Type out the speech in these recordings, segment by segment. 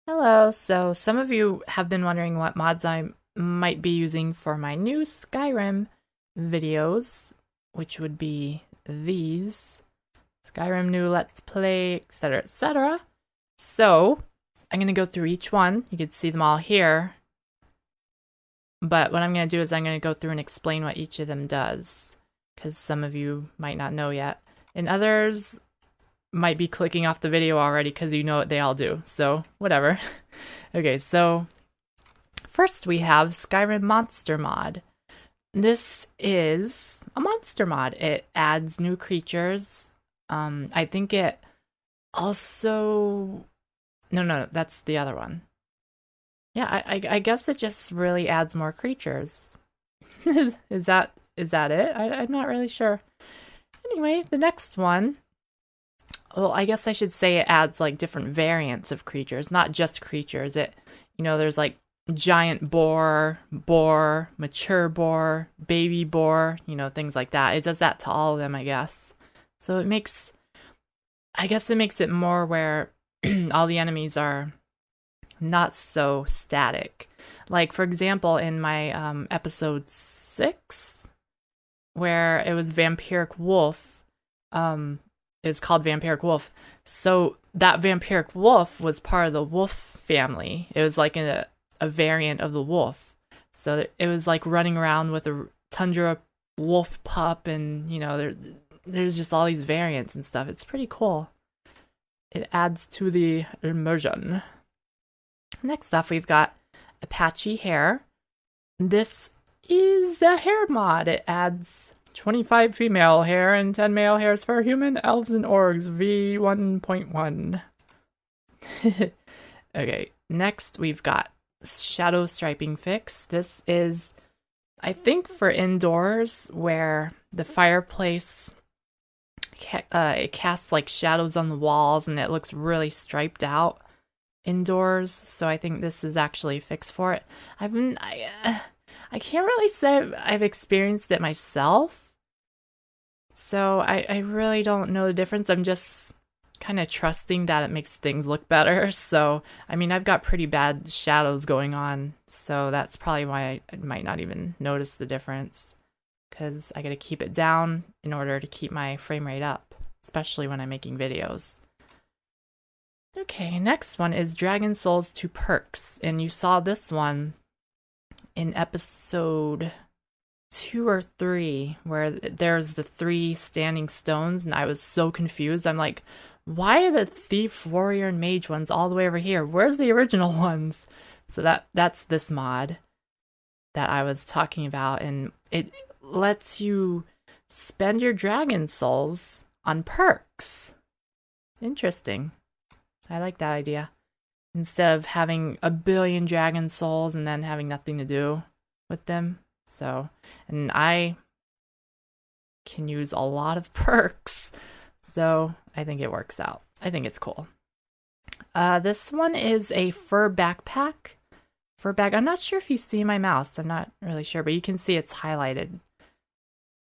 Hello, so some of you have been wondering what mods I might be using for my new Skyrim videos, which would be these Skyrim new Let's Play, etc., etc. So, I'm going to go through each one. You can see them all here. But what I'm going to do is I'm going to go through and explain what each of them does, because some of you might not know yet. And others might be clicking off the video already because you know what they all do. So, whatever. Okay, so first we have Skyrim Monster Mod. This is a monster mod. It adds new creatures. I think it also... No, that's the other one. Yeah, I guess it just really adds more creatures. Is that it? I'm not really sure. Anyway, the next one, well, I guess I should say it adds like different variants of creatures, not just creatures. There's like giant boar, mature boar, baby boar, things like that. It does that to all of them, I guess. So it makes it more where all the enemies are not so static. Like, for example, in my episode 6, where it was Vampiric Wolf, it's called Vampiric Wolf. So that Vampiric Wolf was part of the wolf family. It was like a variant of the wolf. So it was like running around with a tundra wolf pup, and there's just all these variants and stuff. It's pretty cool. It adds to the immersion. Next up, we've got Apache Hair. This is the hair mod. It adds 25 female hair and 10 male hairs for human, elves, and orcs v1.1. Okay, next we've got Shadow Striping Fix. This is, I think, for indoors where the fireplace it casts like shadows on the walls and it looks really striped out indoors. So I think this is actually a fix for it. I can't really say I've experienced it myself, so I really don't know the difference. I'm just kind of trusting that it makes things look better. So, I mean, I've got pretty bad shadows going on, so that's probably why I might not even notice the difference, because I gotta keep it down in order to keep my frame rate up, especially when I'm making videos. Okay, next one is Dragon Souls 2 perks, and you saw this one in episode 2 or 3, where there's the 3 standing stones, and I was so confused. I'm like, why are the thief, warrior, and mage ones all the way over here? Where's the original ones? So that's this mod that I was talking about, and it lets you spend your dragon souls on perks. Interesting. I like that idea. Instead of having a billion dragon souls and then having nothing to do with them. So, and I can use a lot of perks. So I think it works out. I think it's cool. This one is a fur backpack. Fur bag. I'm not sure if you see my mouse. I'm not really sure, but you can see it's highlighted.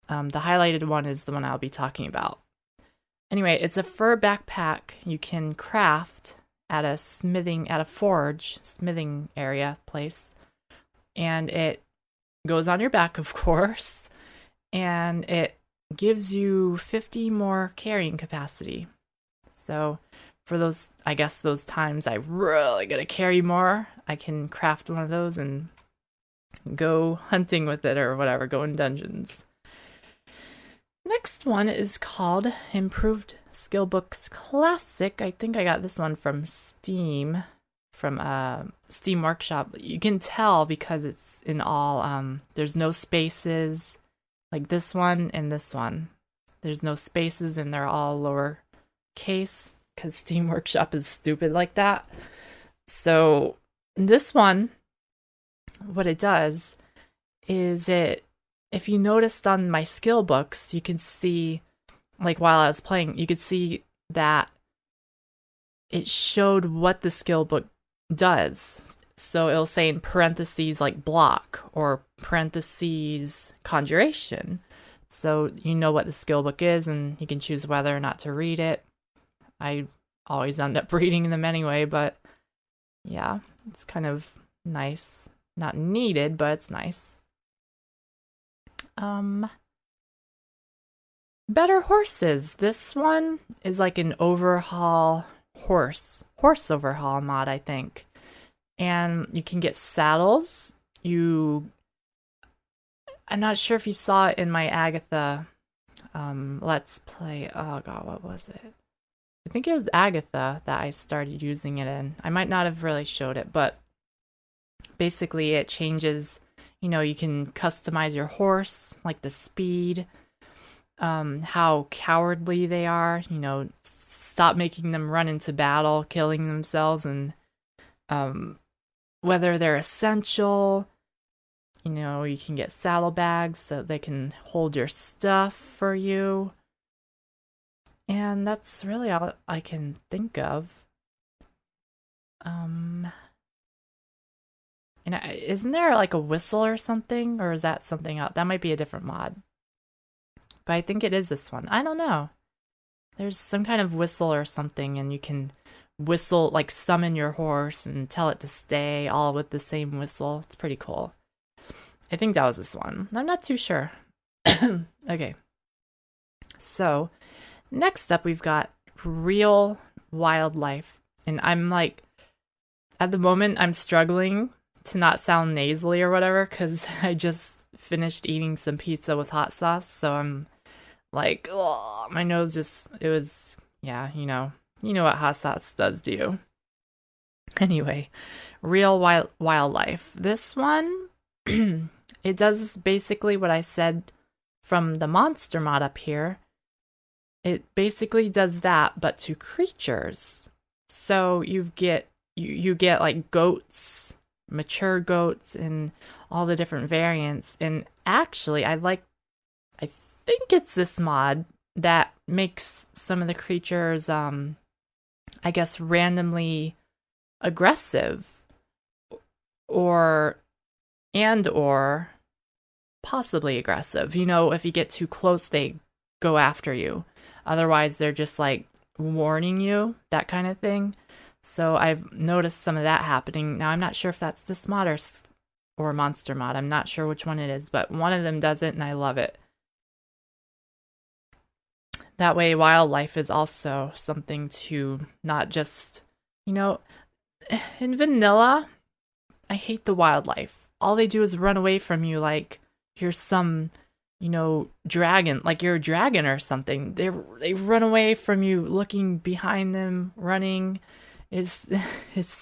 The highlighted one is the one I'll be talking about. Anyway, it's a fur backpack you can craft at a smithing area place. And it goes on your back, of course. And it gives you 50 more carrying capacity. So for those times I really gotta carry more, I can craft one of those and go hunting with it or whatever, go in dungeons. Next one is called Improved Skillbooks Classic. I think I got this one from Steam, from Steam Workshop. You can tell because it's in all, there's no spaces, like this one and this one. There's no spaces and they're all lower case because Steam Workshop is stupid like that. So this one, what it does is if you noticed on my skill books, you can see, like while I was playing, you could see that it showed what the skill book does. So it'll say in parentheses like block or parentheses conjuration. So you know what the skill book is and you can choose whether or not to read it. I always end up reading them anyway, but Yeah, it's kind of nice. Not needed, but it's nice. Better horses. This one is like an overhaul horse overhaul mod, I think. And you can get saddles. I'm not sure if you saw it in my Agatha Let's Play. Oh god, what was it? I think it was Agatha that I started using it in. I might not have really showed it, but basically it changes, you can customize your horse, like the speed, how cowardly they are, stop making them run into battle, killing themselves, and whether they're essential. You can get saddlebags so they can hold your stuff for you. And that's really all I can think of. Isn't there like a whistle or something? Or is that something else? That might be a different mod. But I think it is this one. I don't know. There's some kind of whistle or something, and you can whistle, like summon your horse and tell it to stay, all with the same whistle. It's pretty cool. I think that was this one. I'm not too sure. Okay. So, next up we've got real wildlife. And I'm like, at the moment, I'm struggling to not sound nasally or whatever, because I just finished eating some pizza with hot sauce. So I'm like, oh, my nose just, it was, yeah, you know what hot sauce does to you. Anyway, real wildlife. This one, it does basically what I said from the monster mod up here. It basically does that, but to creatures. So you get like goats, mature goats, and all the different variants. And actually, I think it's this mod that makes some of the creatures, I guess, randomly aggressive, or possibly aggressive. If you get too close, they go after you. Otherwise, they're just like warning you, that kind of thing. So I've noticed some of that happening. Now, I'm not sure if that's this mod or monster mod. I'm not sure which one it is, but one of them does it, and I love it. That way, wildlife is also something to not just, in vanilla, I hate the wildlife. All they do is run away from you like you're some, dragon, like you're a dragon or something. They run away from you, looking behind them, running. It's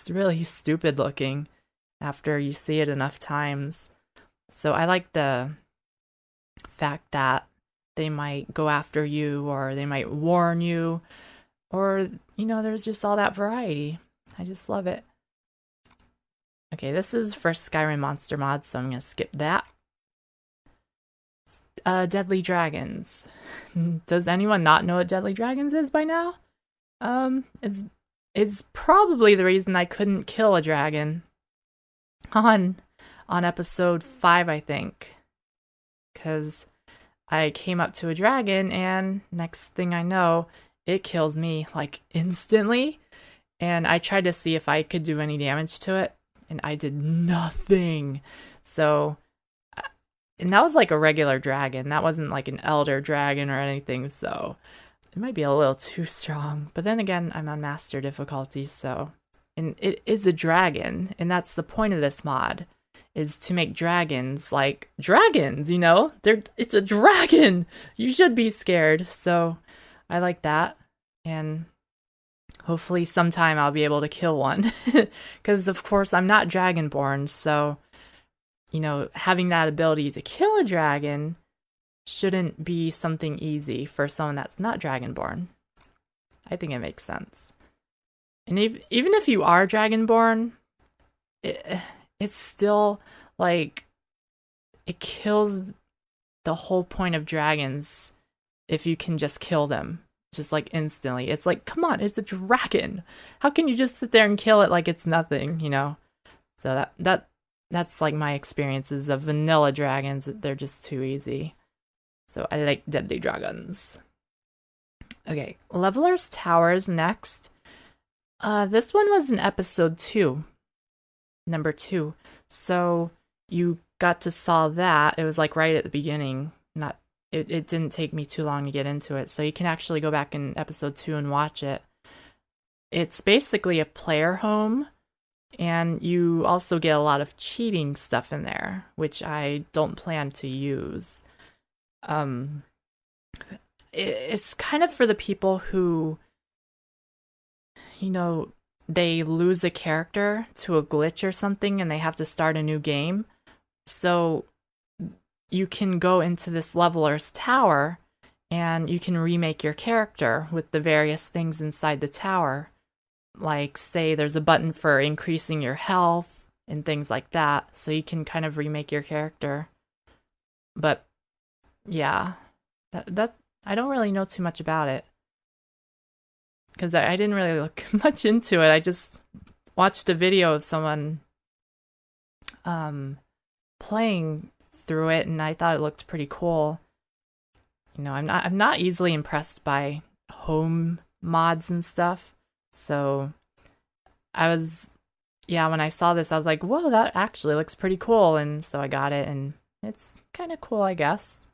really stupid looking after you see it enough times. So I like the fact that they might go after you, or they might warn you, or, there's just all that variety. I just love it. Okay, this is for Skyrim monster mod, so I'm going to skip that. Deadly dragons. Does anyone not know what deadly dragons is by now? It's probably the reason I couldn't kill a dragon on episode 5, I think. Because I came up to a dragon, and next thing I know, it kills me, like, instantly. And I tried to see if I could do any damage to it, and I did nothing. So, and that was like a regular dragon. That wasn't like an elder dragon or anything, so it might be a little too strong. But then again, I'm on master difficulty, so... And it is a dragon, and that's the point of this mod, is to make dragons like dragons, It's a dragon! You should be scared, so I like that. And hopefully sometime I'll be able to kill one. Because, of course, I'm not dragonborn, so, having that ability to kill a dragon shouldn't be something easy for someone that's not dragonborn. I think it makes sense. And even if you are dragonborn, it's still, like, it kills the whole point of dragons if you can just kill them, just, like, instantly. It's like, come on, it's a dragon. How can you just sit there and kill it like it's nothing, So that's, like, my experiences of vanilla dragons. They're just too easy. So I like deadly dragons. Okay, Leveler's Tower is next. This one was in episode 2. number 2. So you got to saw that. It was like right at the beginning. Not it didn't take me too long to get into it. So you can actually go back in episode 2 and watch it. It's basically a player home, and you also get a lot of cheating stuff in there, which I don't plan to use. It's kind of for the people who, they lose a character to a glitch or something and they have to start a new game. So you can go into this leveler's tower and you can remake your character with the various things inside the tower. Like, say there's a button for increasing your health and things like that. So you can kind of remake your character. But yeah, that I don't really know too much about it, because I didn't really look much into it. I just watched a video of someone playing through it, and I thought it looked pretty cool. I'm not easily impressed by home mods and stuff. So when I saw this, I was like, whoa, that actually looks pretty cool. And so I got it, and it's kind of cool, I guess.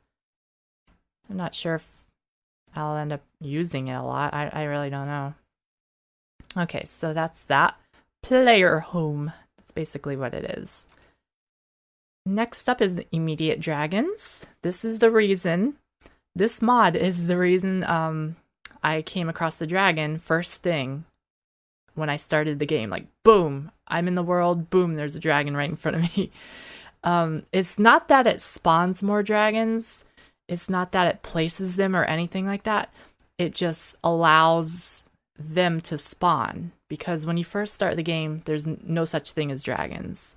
I'm not sure if I'll end up using it a lot. I really don't know. Okay, so that's that. Player home. That's basically what it is. Next up is Immediate Dragons. This mod is the reason I came across the dragon first thing when I started the game. Like, boom, I'm in the world, boom, there's a dragon right in front of me. It's not that it spawns more dragons. It's not that it places them or anything like that. It just allows them to spawn. Because when you first start the game, there's no such thing as dragons.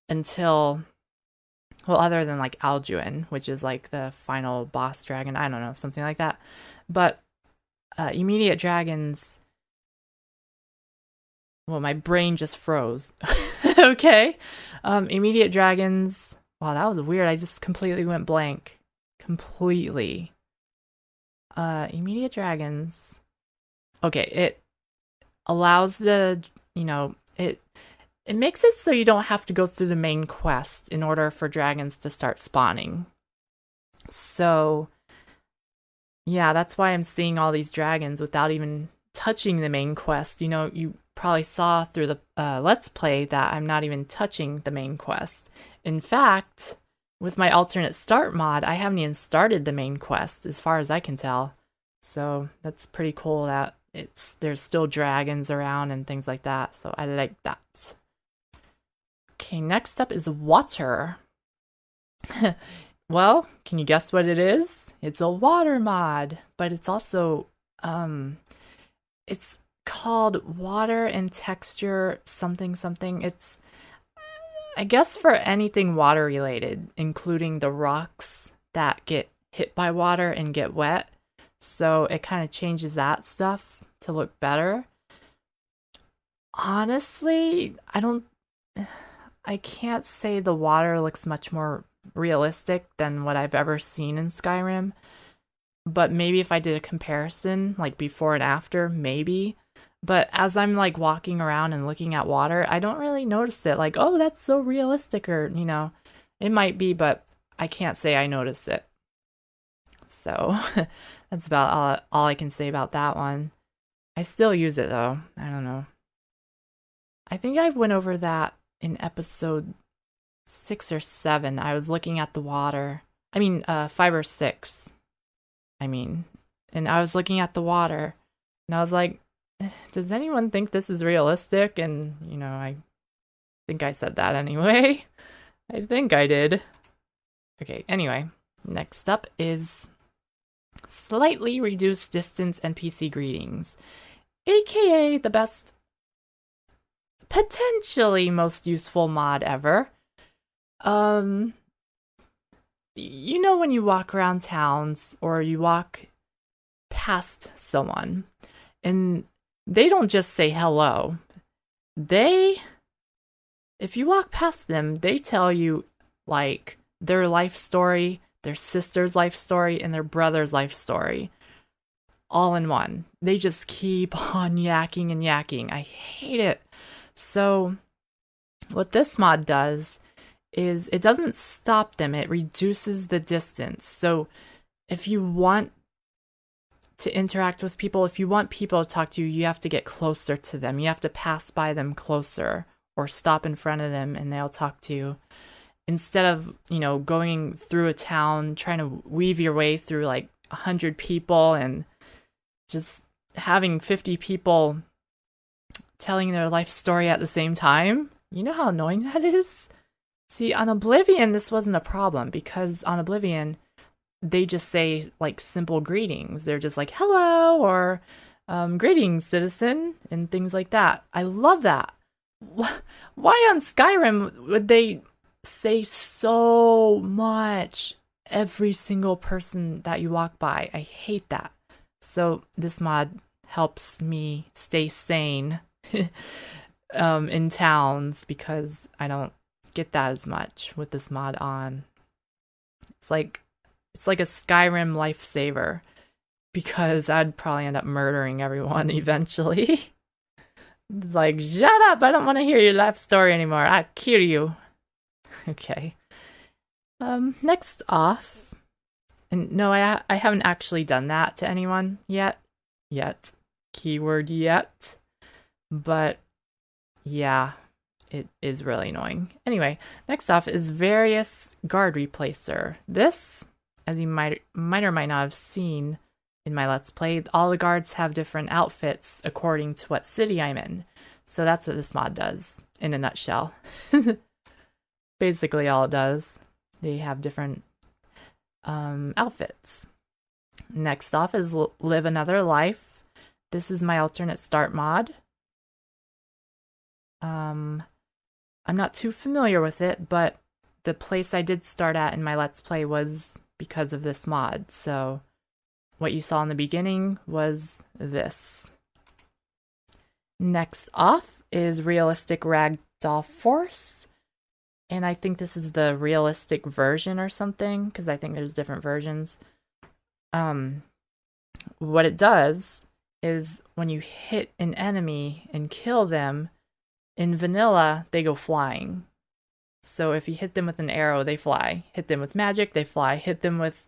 Until, well, other than like Alduin, which is like the final boss dragon. I don't know, something like that. But Immediate Dragons... Well, my brain just froze. Okay. Immediate Dragons... Wow, that was weird. I just completely went blank. Completely. Immediate Dragons. Okay, it allows it makes it so you don't have to go through the main quest in order for dragons to start spawning. So, yeah, that's why I'm seeing all these dragons without even touching the main quest. You probably saw through the Let's Play that I'm not even touching the main quest. In fact, with my alternate start mod, I haven't even started the main quest, as far as I can tell. So that's pretty cool that there's still dragons around and things like that. So I like that. Okay, next up is water. Well, can you guess what it is? It's a water mod, but it's also it's called Water and Texture something. It's, I guess, for anything water related, including the rocks that get hit by water and get wet. So it kind of changes that stuff to look better. Honestly, I can't say the water looks much more realistic than what I've ever seen in Skyrim. But maybe if I did a comparison, like before and after, maybe. But as I'm like walking around and looking at water, I don't really notice it. Like, oh, that's so realistic, or, it might be, but I can't say I notice it. So that's about all I can say about that one. I still use it though. I don't know. I think I went over that in episode 6 or 7. I was looking at the water. 5 or 6. And I was looking at the water, and I was like, does anyone think this is realistic? And, I think I said that anyway. I think I did. Okay, anyway, next up is slightly reduced distance NPC greetings, aka the best, potentially most useful mod ever. When you walk around towns or you walk past someone and they don't just say hello. If you walk past them, they tell you like their life story, their sister's life story, and their brother's life story all in one. They just keep on yakking and yakking. I hate it. So What this mod does is it doesn't stop them, it reduces the distance. So if you want to interact with people, if you want people to talk to you, you have to get closer to them. You have to pass by them closer or stop in front of them and they'll talk to you. Instead of, going through a town, trying to weave your way through like 100 people and just having 50 people telling their life story at the same time. You know how annoying that is? See, on Oblivion, this wasn't a problem because on Oblivion, they just say like simple greetings. They're just like, hello, or greetings, citizen, and things like that. I love that. Why on Skyrim would they say so much every single person that you walk by? I hate that. So this mod helps me stay sane in towns because I don't get that as much with this mod on. It's like a Skyrim lifesaver because I'd probably end up murdering everyone eventually. It's like, shut up, I don't want to hear your life story anymore. I kill you. Okay. Next off, and no, I haven't actually done that to anyone yet. Keyword yet. But yeah, it is really annoying. Anyway, next off is various guard replacer. This, as you might or might not have seen in my Let's Play, all the guards have different outfits according to what city I'm in. So that's what this mod does, in a nutshell. Basically all it does. They have different outfits. Next off is Live Another Life. This is my alternate start mod. I'm not too familiar with it, but the place I did start at in my Let's Play was because of this mod. So what you saw in the beginning was this. Next off is Realistic Ragdoll Force. And I think this is the realistic version or something, because I think there's different versions. What it does is when you hit an enemy and kill them, in vanilla, they go flying. So if you hit them with an arrow, they fly. Hit them with magic, they fly. Hit them with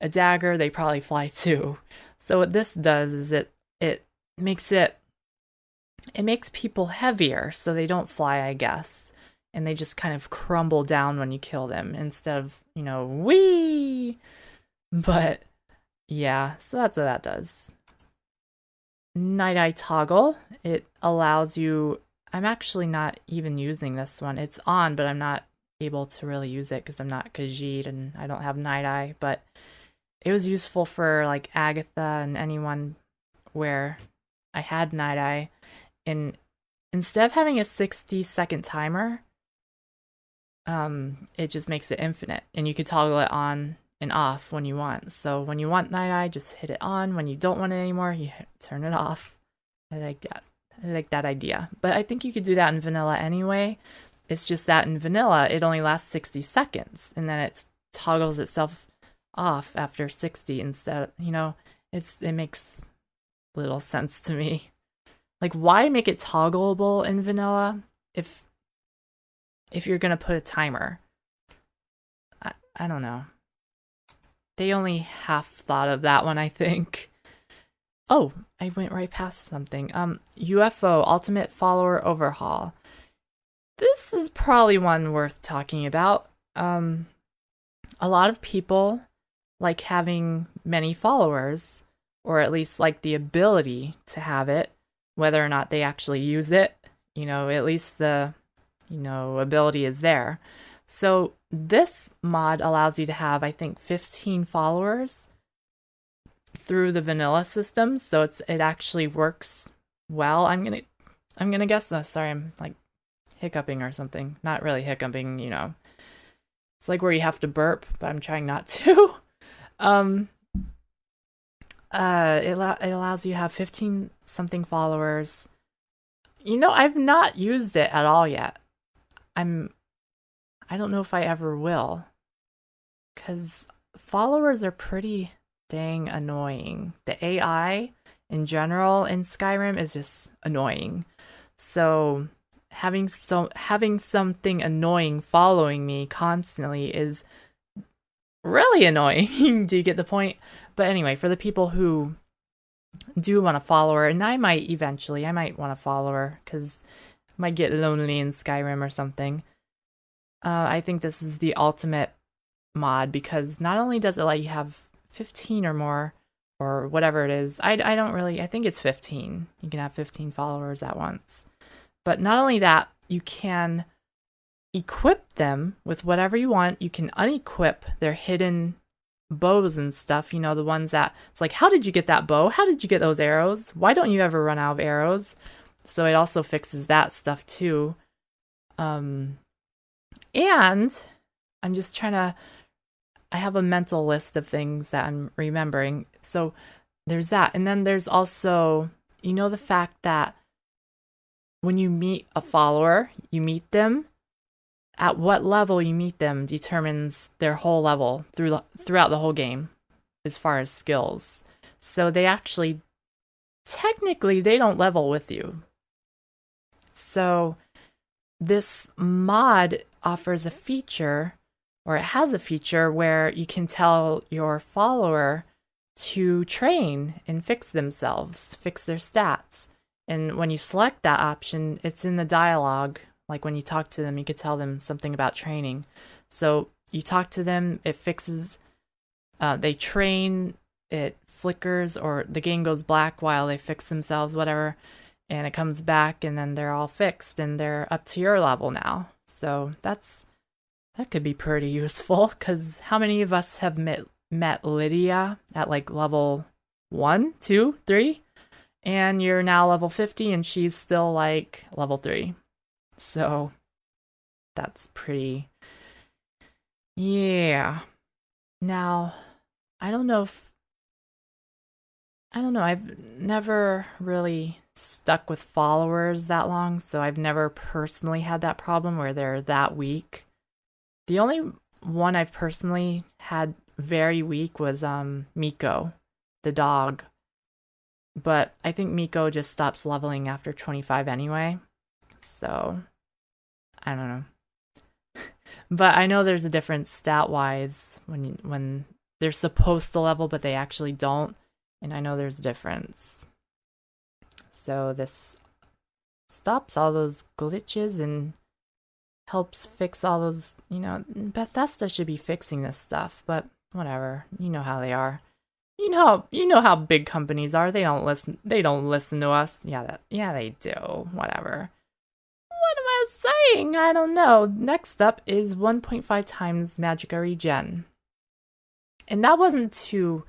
a dagger, they probably fly too. So what this does is it makes people heavier so they don't fly, I guess. And they just kind of crumble down when you kill them instead of, whee! But yeah, so that's what that does. Night Eye Toggle. It allows you... I'm actually not even using this one. It's on, but I'm not able to really use it because I'm not Khajiit and I don't have Night Eye. But it was useful for like Agatha and anyone where I had Night Eye. And instead of having a 60-second timer, it just makes it infinite. And you could toggle it on and off when you want. So when you want Night Eye, just hit it on. When you don't want it anymore, you turn it off. I like that. I like that idea. But I think you could do that in vanilla anyway. It's just that in vanilla, it only lasts 60 seconds. And then it toggles itself off after 60 instead. It makes little sense to me. Like, why make it toggleable in vanilla if you're going to put a timer? I don't know. They only half thought of that one, I think. Oh, I went right past something. UFO Ultimate Follower Overhaul. This is probably one worth talking about. A lot of people like having many followers, or at least like the ability to have it, whether or not they actually use it. At least the, ability is there. So this mod allows you to have, I think, 15 followers through the vanilla system, so it actually works well. I'm gonna guess. Sorry, I'm like hiccuping or something. Not really hiccuping, It's like where you have to burp, but I'm trying not to. It allows you to have 15 something followers. I've not used it at all yet. I don't know if I ever will, because followers are pretty dang annoying. The AI in general in Skyrim is just annoying. So having something annoying following me constantly is really annoying. Do you get the point? But anyway, for the people who do want to follow her, and I might want to follow her because I might get lonely in Skyrim or something. I think this is the ultimate mod because not only does it let you have 15 or more or whatever it is, I think it's 15. You can have 15 followers at once. But not only that, you can equip them with whatever you want. You can unequip their hidden bows and stuff, you know, the ones that it's like, how did you get that bow? How did you get those arrows? Why don't you ever run out of arrows? So it also fixes that stuff too. And I'm just I have a mental list of things that I'm remembering. So there's that. And then there's also, you know, the fact that when you meet a follower, you meet them, at what level you meet them determines their whole level throughout the whole game as far as skills. So they actually, technically, they don't level with you. So this mod offers a feature, or it has a feature where you can tell your follower to train and fix themselves, fix their stats. And when you select that option, it's in the dialogue. Like when you talk to them, you could tell them something about training. So you talk to them, it fixes, they train, it flickers, or the game goes black while they fix themselves, whatever. And it comes back and then they're all fixed and they're up to your level now. So that could be pretty useful, because how many of us have met Lydia at like level 1, 2, 3? And you're now level 50 and she's still like level 3. So that's pretty... Yeah. Now, I don't know, I've never really stuck with followers that long, so I've never personally had that problem where they're that weak. The only one I've personally had very weak was Miko, the dog. But I think Miko just stops leveling after 25 anyway. So, I don't know. But I know there's a difference stat-wise when they're supposed to level, but they actually don't. And I know there's a difference. So this stops all those glitches and helps fix all those, you know, Bethesda should be fixing this stuff, but whatever. You know how they are. You know how big companies are. They don't listen to us. Yeah, they do. Whatever. What am I saying? I don't know. Next up is 1.5 times Magicka Regen. And that wasn't to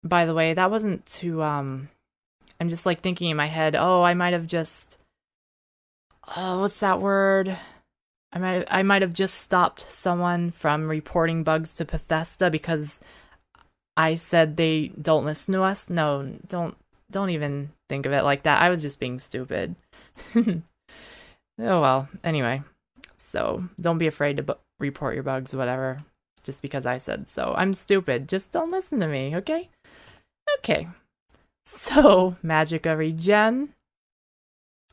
by the way, that wasn't to I'm just like thinking in my head, oh, I might have just what's that word? I might have just stopped someone from reporting bugs to Bethesda because I said they don't listen to us. No, don't even think of it like that. I was just being stupid. Oh well, anyway. So, don't be afraid to report your bugs, whatever, just because I said so. I'm stupid. Just don't listen to me, okay? Okay. So, Magicka Regen.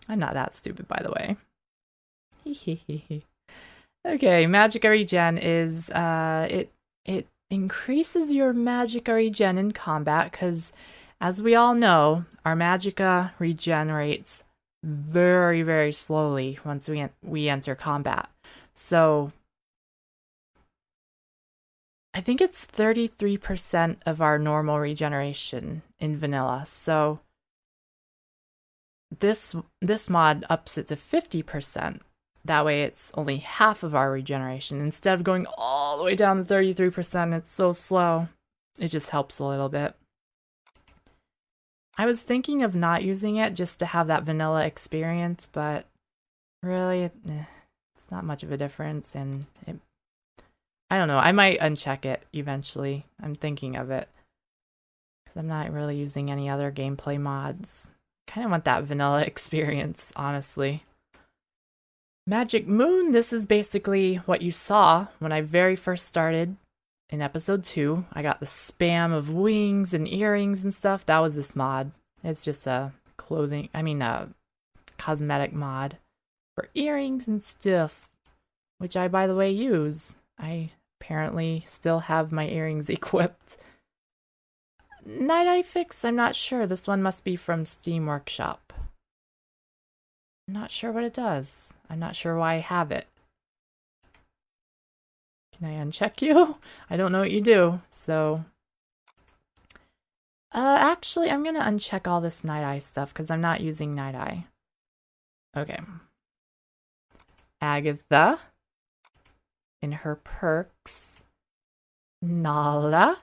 I'm not that stupid, by the way. Okay, Magicka Regen is it increases your Magicka Regen in combat, because as we all know, our Magicka regenerates very, very slowly once we enter combat. So I think it's 33% of our normal regeneration in vanilla. So this mod ups it to 50%. That way it's only half of our regeneration. Instead of going all the way down to 33%, it's so slow. It just helps a little bit. I was thinking of not using it just to have that vanilla experience, but really, it's not much of a difference, and I don't know, I might uncheck it eventually. I'm thinking of it, because I'm not really using any other gameplay mods. Kind of want that vanilla experience, honestly. Magic Moon, this is basically what you saw when I very first started in episode 2. I got the spam of wings and earrings and stuff. That was this mod. It's just a cosmetic mod for earrings and stuff, which I, by the way, use. I apparently still have my earrings equipped. Night Eye Fix, I'm not sure. This one must be from Steam Workshop. I'm not sure what it does. I'm not sure why I have it. Can I uncheck you? I don't know what you do, so... actually, I'm gonna uncheck all this Night Eye stuff, because I'm not using Night Eye. Okay. Agatha. In her perks. Nala.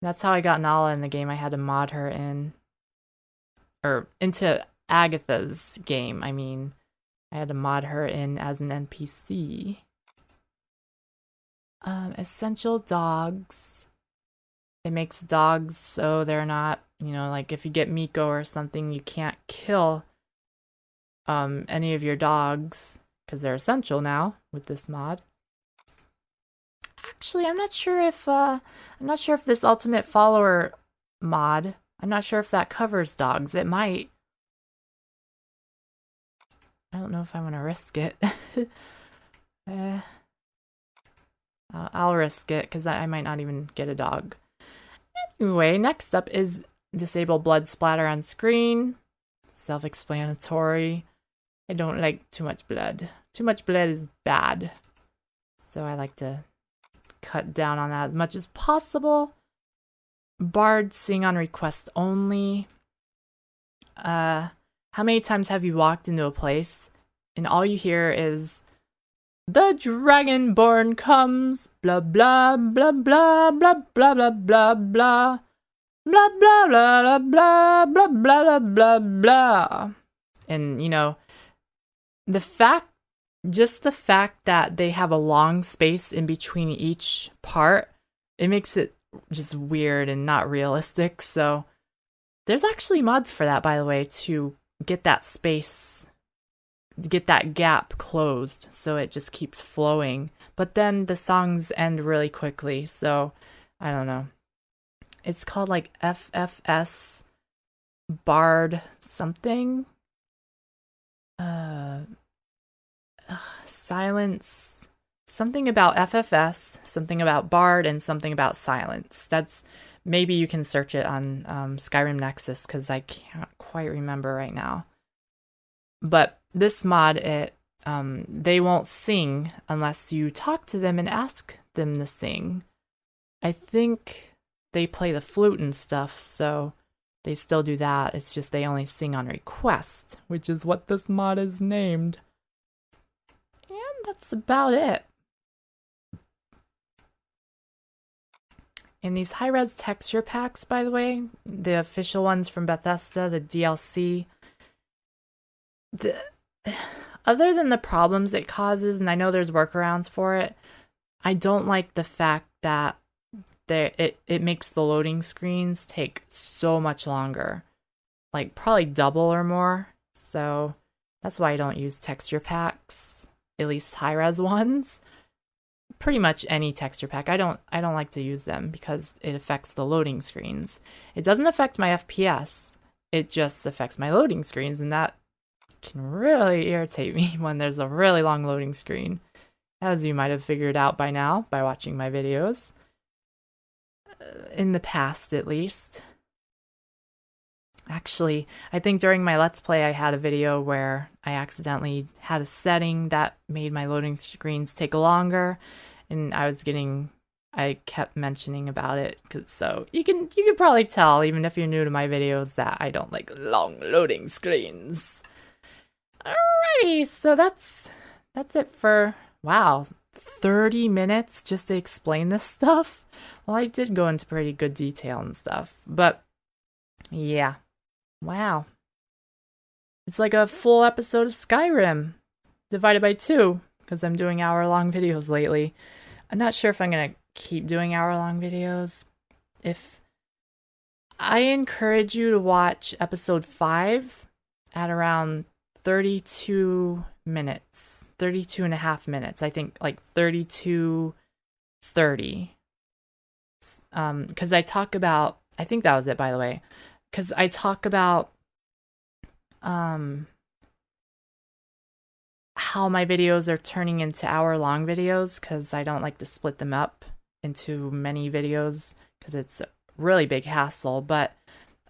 That's how I got Nala in the game. I had to mod her in. Or, into Agatha's game, I mean. I had to mod her in as an NPC. Essential dogs. It makes dogs so they're not, you know, like if you get Miko or something, you can't kill any of your dogs because they're essential now with this mod. Actually, I'm not sure if this Ultimate Follower mod, I'm not sure if that covers dogs. It might. I don't know if I want to risk it. I'll risk it because I might not even get a dog. Anyway, next up is disable blood splatter on screen. Self-explanatory. I don't like too much blood. Too much blood is bad. So I like to cut down on that as much as possible. Bard sing on request only. How many times have you walked into a place and all you hear is the Dragonborn comes, blah blah blah blah blah blah blah blah blah blah blah blah blah blah blah blah blah blah. And you know, the fact that they have a long space in between each part, it makes it just weird and not realistic. So there's actually mods for that, by the way, to get that space, get that gap closed so it just keeps flowing. But then the songs end really quickly, so I don't know. It's called like FFS Bard something. Silence. Something about FFS, something about Bard, and something about silence. That's, maybe you can search it on Skyrim Nexus, because I can't quite remember right now. But this mod, they won't sing unless you talk to them and ask them to sing. I think they play the flute and stuff, so they still do that. It's just they only sing on request, which is what this mod is named. And that's about it. In these high-res texture packs, by the way, the official ones from Bethesda, the DLC, other than the problems it causes, and I know there's workarounds for it, I don't like the fact that it makes the loading screens take so much longer. Like, probably double or more. So, that's why I don't use texture packs, at least high-res ones. Pretty much any texture pack. I don't like to use them because it affects the loading screens. It doesn't affect my FPS. It just affects my loading screens, and that can really irritate me when there's a really long loading screen, as you might have figured out by now by watching my videos. In the past, at least. Actually, I think during my Let's Play I had a video where I accidentally had a setting that made my loading screens take longer, and I kept mentioning about it, so you can probably tell, even if you're new to my videos, that I don't like long loading screens. Alrighty, so that's it for, wow, 30 minutes just to explain this stuff? Well, I did go into pretty good detail and stuff, but yeah. Wow. It's like a full episode of Skyrim divided by 2, because I'm doing hour-long videos lately. I'm not sure if I'm going to keep doing hour-long videos. If I encourage you to watch episode 5 at around 32 minutes, 32 and a half minutes. I think like 32:30. Because I talk about, I think that was it, by the way, because I talk about how my videos are turning into hour-long videos, because I don't like to split them up into many videos because it's a really big hassle. But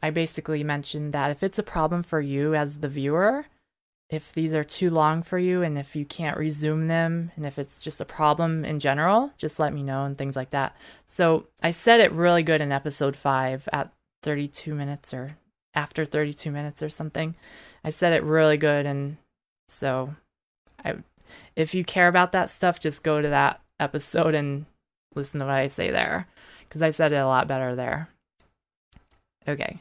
I basically mentioned that if it's a problem for you as the viewer, if these are too long for you and if you can't resume them, and if it's just a problem in general, just let me know and things like that. So I said it really good in episode 5 at 32 minutes or after 32 minutes or something. I said it really good, and so if you care about that stuff, just go to that episode and listen to what I say there, because I said it a lot better there. Okay,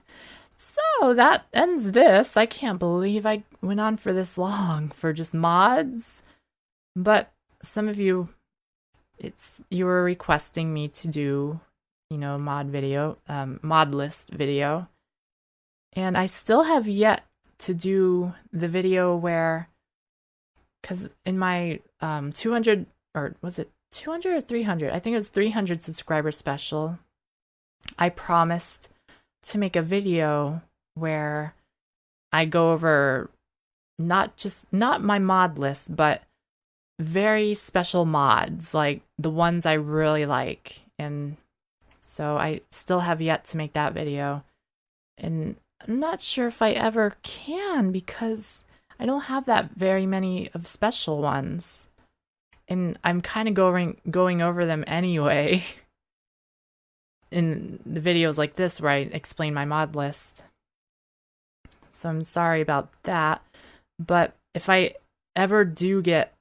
so that ends this. I can't believe I went on for this long for just mods, but some of you, you were requesting me to do, mod list video, and I still have yet to do the video where, because in my 200, or was it 200 or 300? I think it was 300 subscriber special, I promised to make a video where I go over not my mod list, but very special mods, like the ones I really like. And so I still have yet to make that video, and I'm not sure if I ever can, because I don't have that very many of special ones, and I'm kind of going over them anyway in the videos like this where I explain my mod list. So I'm sorry about that, but if I ever do get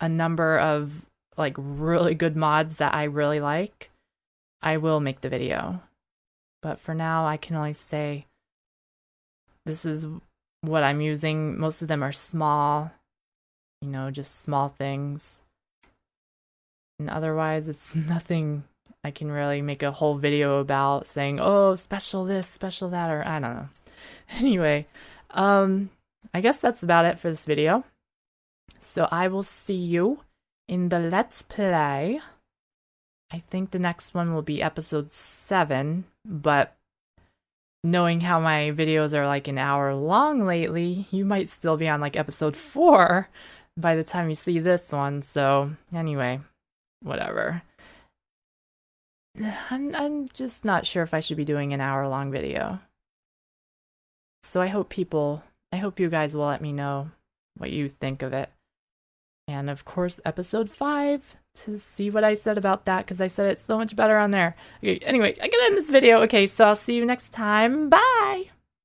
a number of like really good mods that I really like, I will make the video. But for now, I can only say this is what I'm using. Most of them are small, just small things. And otherwise, it's nothing I can really make a whole video about, saying, oh, special this, special that, or I don't know. Anyway, I guess that's about it for this video. So I will see you in the Let's Play. I think the next one will be episode 7, but knowing how my videos are like an hour long lately, you might still be on like episode 4 by the time you see this one. So anyway, whatever. I'm just not sure if I should be doing an hour-long video. So I hope you guys will let me know what you think of it. And of course, episode 5 to see what I said about that, because I said it so much better on there. Okay, anyway, I gotta end this video. Okay, so I'll see you next time. Bye!